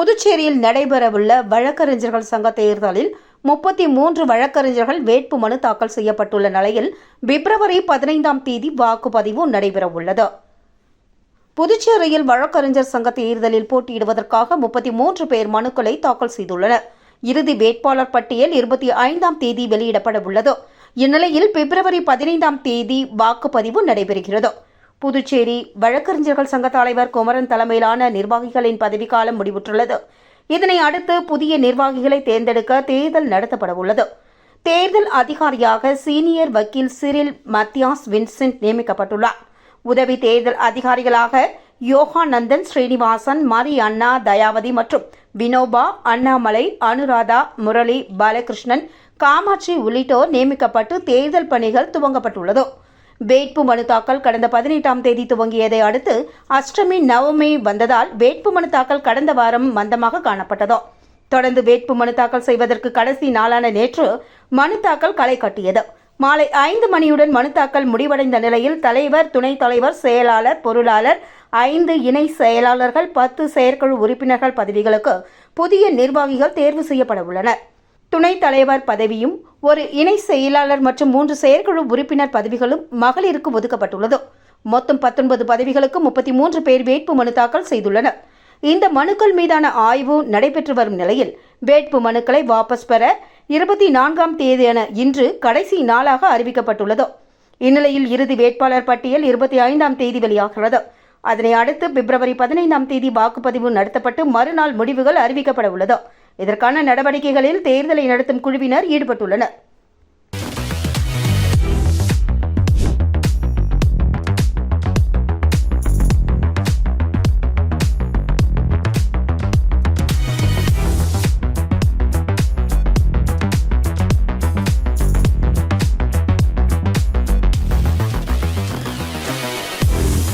புதுச்சேரியில் நடைபெறவுள்ள வழக்கறிஞர்கள் சங்க தேர்தலில் 33 வழக்கறிஞர்கள் வேட்புமனு தாக்கல் செய்யப்பட்டுள்ள நிலையில் பிப்ரவரி 15ஆம் தேதி வாக்குப்பதிவு நடைபெறவுள்ளது. புதுச்சேரியில் வழக்கறிஞர் சங்க தேர்தலில் போட்டியிடுவதற்காக 33 பேர் மனுக்களை தாக்கல் செய்துள்ளனர். இறுதி வேட்பாளர் பட்டியல் 25ஆம் தேதி வெளியிடப்பட உள்ளது. இந்நிலையில் பிப்ரவரி 15ஆம் தேதி வாக்குப்பதிவு நடைபெறுகிறது. புதுச்சேரி வழக்கறிஞர்கள் சங்க தலைவர் குமரன் தலைமையிலான நிர்வாகிகளின் பதவிக்காலம் முடிவுற்றுள்ளது. இதனை அடுத்து புதிய நிர்வாகிகளை தேர்ந்தெடுக்க தேர்தல் நடத்தப்பட உள்ளது. தேர்தல் அதிகாரியாக சீனியர் வக்கீல் சிரில் மத்தியாஸ் வின்சென்ட் நியமிக்கப்பட்டுள்ளார். உதவி தேர்தல் அதிகாரிகளாக யோகானந்தன், ஸ்ரீனிவாசன், மரி அண்ணா, தயாவதி மற்றும் வினோபா, அண்ணாமலை, அனுராதா, முரளி, பாலகிருஷ்ணன், காமாட்சி உள்ளிட்டோர் நியமிக்கப்பட்டு தேர்தல் பணிகள் துவங்கப்பட்டுள்ளது. வேட்புமனு தாக்கல் கடந்த 18ஆம் தேதி துவங்கியதை அடுத்து அஷ்டமி நவமி வந்ததால் வேட்புமனு தாக்கல் கடந்த வாரம் மந்தமாக காணப்பட்டது. தொடர்ந்து வேட்புமனு தாக்கல் செய்வதற்கு கடைசி நாளான நேற்று மனு தாக்கல் களை கட்டியது. மாலை 5 மணியுடன் மனு தாக்கல் முடிவடைந்த நிலையில் தலைவர், துணைத் தலைவர், செயலாளர், பொருளாளர், 5 இணை செயலாளர்கள், 10 செயற்குழு உறுப்பினர்கள் பதவிகளுக்கு புதிய நிர்வாகிகள் தேர்வு செய்யப்பட உள்ளனர். துணைத் தலைவர் பதவியும், ஒரு இணை செயலாளர் மற்றும் 3 செயற்குழு உறுப்பினர் பதவிகளும் மகளிருக்கு ஒதுக்கப்பட்டுள்ளது. மொத்தம் 19 பதவிகளுக்கு 33 பேர் வேட்பு மனு தாக்கல் செய்துள்ளனர். இந்த மனுக்கள் மீதான ஆய்வு நடைபெற்று வரும் நிலையில் வேட்பு மனுக்களை வாபஸ் பெற 24ஆம் தேதியான இன்று கடைசி நாளாக அறிவிக்கப்பட்டுள்ளது. இந்நிலையில் இறுதி வேட்பாளர் பட்டியல் 25ஆம் தேதி வெளியாகிறது. அதனை அடுத்து பிப்ரவரி 15ஆம் தேதி வாக்குப்பதிவு நடத்தப்பட்டு மறுநாள் முடிவுகள் அறிவிக்கப்பட உள்ளது. இதற்கான நடவடிக்கைகளில் தேர்தலை நடத்தும் குழுவினர் ஈடுபட்டுள்ளனர்.